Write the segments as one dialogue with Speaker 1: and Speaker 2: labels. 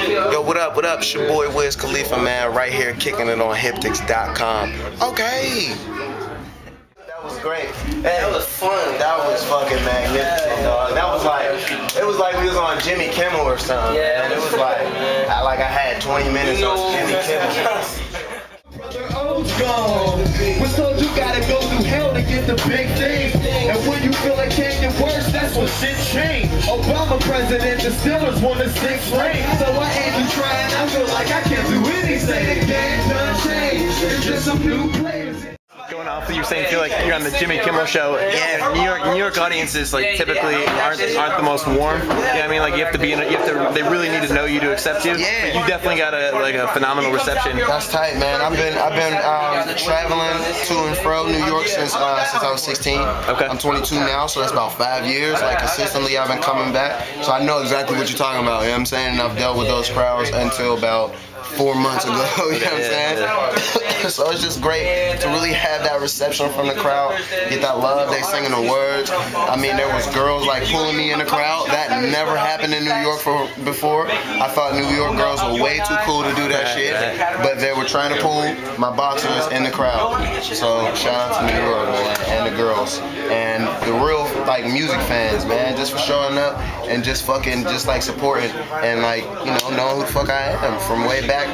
Speaker 1: Yo, what up, what up? It's your boy Wiz Khalifa, man, right here kicking it on Hiptix.com. Okay. That was great. That was fun. That was fucking magnificent, dog. That was like, it was like we was on Jimmy Kimmel or something. Yeah. And it was like I had 20 minutes on Jimmy Kimmel.
Speaker 2: Gone. We're told you gotta go through hell to get the big things. And when you feel it can't get worse, that's when shit changed. Obama president, the Steelers won the 6th ring. So I ain't trying, I feel like I can't do anything. The game done changed. It's just some new players.
Speaker 3: Going off, you were saying feel like you're on the Jimmy Kimmel show. Yeah, New York audiences like typically aren't the most warm. You know what I mean? Like you have to be they really need to know you to accept you.
Speaker 1: Yeah.
Speaker 3: But you definitely got a phenomenal reception.
Speaker 1: That's tight, man. I've been traveling to and fro New York since I was 16.
Speaker 3: Okay.
Speaker 1: I'm 22 now, so that's about 5 years. Like consistently, I've been coming back, so I know exactly what you're talking about. You know what I'm saying? And I've dealt with those crowds until about 4 months ago, you know what I'm saying? So it's just great to really have that reception from the crowd, get that love, they singing the words. I mean, there was girls like pulling me in the crowd. That never happened in New York before. I thought New York girls were way too cool to do that shit, but they were trying to pull my boxers in the crowd. So shout out to New York, man, and the girls. And the real, like, music fans, man, just for showing up and just fucking, just like supporting and like, you know, knowing who the fuck I am from way back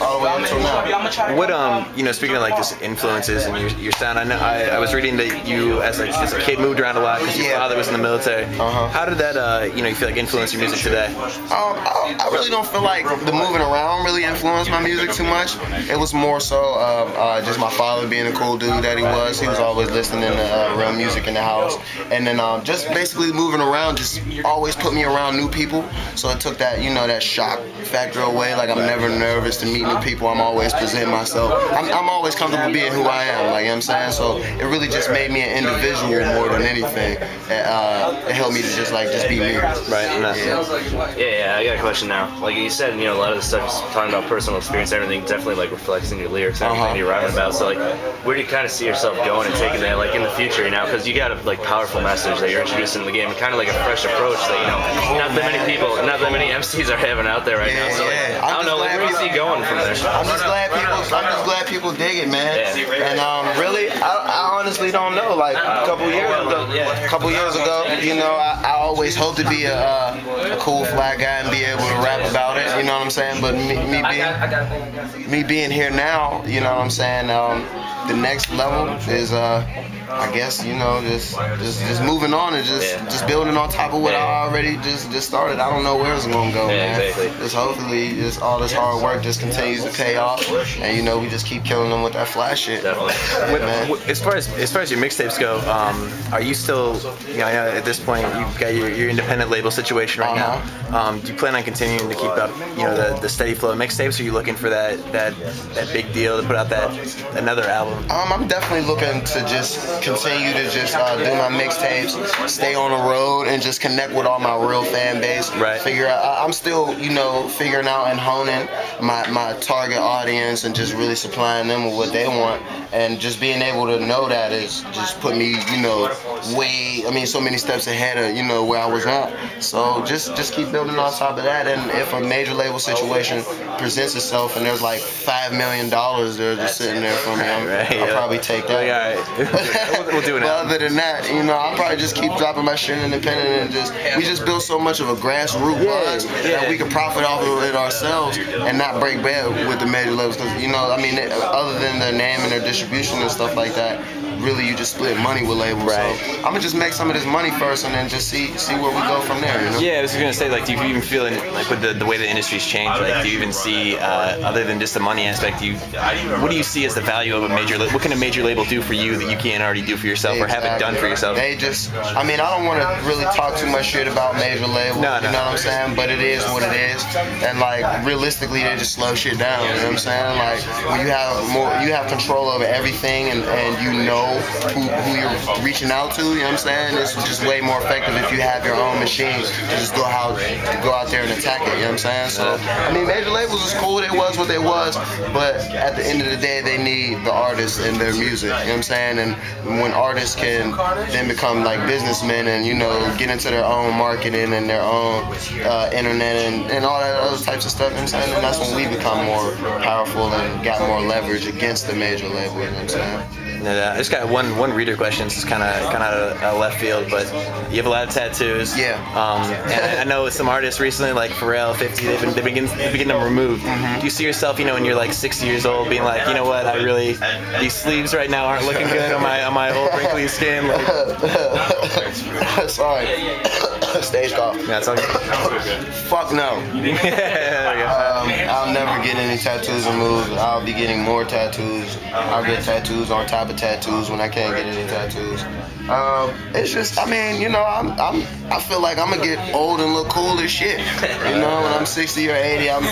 Speaker 1: all the way up until now.
Speaker 3: What you know, speaking of like just influences and your sound, I was reading that you as a kid moved around a lot because your father was in the military. How did that you know, you feel like influence your music today?
Speaker 1: I really don't feel like the moving around really influenced my music too much. It was more so just my father being a cool dude that he was. He was always listening to real music in the house, and then just basically moving around just always put me around new people. So it took that, you know, that shock factor away. Like I'm never nervous to meet new people. I'm always presenting myself. I'm always comfortable being who I am, like, you know what I'm saying? So it really just made me an individual more than anything. It helped me to just be me.
Speaker 3: Right.
Speaker 4: Yeah, I got a question now. Like you said, you know, a lot of the stuff is talking about personal experience, everything definitely like reflects in your lyrics and everything you're writing about. So like, where do you kind of see yourself going and taking that, like in the future, you know? Because you got a like powerful message that you're introducing in the game, and kind of like a fresh approach that, you know, not that many people, not that many MCs are having out there right now. So like, I don't know, like, where do you see going from there?
Speaker 1: I'm just glad people dig it, man. And really, I honestly don't know. Like a couple years ago, you know, I always hoped to be a cool fly guy and be able to rap about it. You know what I'm saying? But me being here now, you know what I'm saying? The next level is I guess, you know, just moving on and just building on top of what I already just started. I don't know where it's gonna go, man.
Speaker 4: Exactly.
Speaker 1: Just hopefully, just all this hard work just continues to pay off, and you know, we just keep killing them with that fly shit.
Speaker 4: Definitely.
Speaker 3: As far as your mixtapes go, are you still, you know, at this point you've got your independent label situation right now. Do you plan on continuing to keep up, you know, the steady flow of mixtapes? Or are you looking for that big deal to put out another album?
Speaker 1: I'm definitely looking to just continue to just do my mixtapes, stay on the road, and just connect with all my real fan base.
Speaker 3: Right.
Speaker 1: Figure out. I'm still, you know, figuring out and honing my target audience and just really supplying them with what they want. And just being able to know that is just put me, you know, so many steps ahead of, you know, where I was at. So just keep building on top of that. And if a major label situation presents itself and there's like $5 million there just sitting there for me, I'll probably take that.
Speaker 3: We'll do it now.
Speaker 1: But other than that, you know, I'll probably just keep dropping my shit independent and we just built so much of a grassroots buzz that we can profit off of it ourselves and not break bread with the major labels. Because, you know, I mean, other than their name and their distribution and stuff like that, really you just split money with labels. Right. So I'm gonna just make some of this money first and then just see where we go from there, you know?
Speaker 3: Yeah, I was gonna say, like, do you even feel like with the way the industry's changed, like, do you even see other than just the money aspect, what do you see as the value of a major label? What can a major label do for you that you can't already do for yourself or haven't done for yourself?
Speaker 1: They just, I mean, I don't want to really talk too much shit about major labels, you know what I'm saying? But it is what it is, and like realistically, they just slow shit down. You know what I'm saying? Like when you have control over everything and you know know who you're reaching out to, you know what I'm saying? It's just way more effective if you have your own machine to just go out there and attack it, you know what I'm saying? So, I mean, major labels is cool, they was what they was, but at the end of the day, they need the artists and their music, you know what I'm saying? And when artists can then become like businessmen and, you know, get into their own marketing and their own internet and all that other types of stuff, you know what I'm saying? And that's when we become more powerful and got more leverage against the major label, you know what I'm saying?
Speaker 3: I just got one reader question. It's kind of left field, but you have a lot of tattoos.
Speaker 1: Yeah.
Speaker 3: And I know some artists recently, like Pharrell, 50, they've been getting them removed. Do you see yourself, you know, when you're like 60 years old, being like, you know what, these sleeves right now aren't looking good on my old wrinkly skin? Like,
Speaker 1: sorry. Stage cough.
Speaker 3: Yeah, it's okay.
Speaker 1: Fuck no. I'll never get any tattoos removed. I'll be getting more tattoos. I'll get tattoos on top of tattoos when I can't get any tattoos. It's just, I mean, you know, I feel like I'm gonna get old and look cool as shit. You know, when I'm 60 or 80, I'm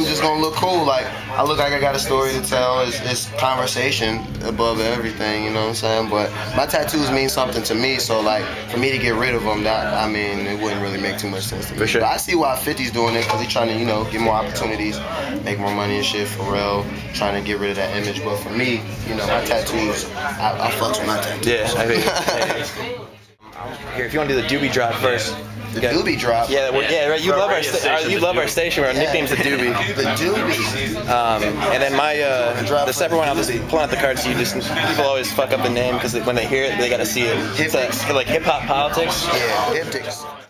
Speaker 1: just gonna look cool. Like, I look like I got a story to tell. It's conversation above everything, you know what I'm saying? But my tattoos mean something to me, so like, for me to get rid of them, I mean, it wouldn't really make too much sense to me.
Speaker 3: For sure.
Speaker 1: But I see why 50's doing it, because he's trying to, you know, get more opportunities, make more money and shit. Pharrell trying to get rid of that image. But for me, you know, my tattoos, I fucks with my tattoos.
Speaker 3: Yeah, I mean, here, if you want to do the doobie drop first.
Speaker 1: The doobie drop?
Speaker 3: Yeah, right. You love our station. Our nickname's the doobie.
Speaker 1: The doobie.
Speaker 3: And then the separate one, I'll just pull out the cards. So people always fuck up the name because when they hear it, they gotta see it. It's like hip hop politics.
Speaker 1: Yeah, hiptics.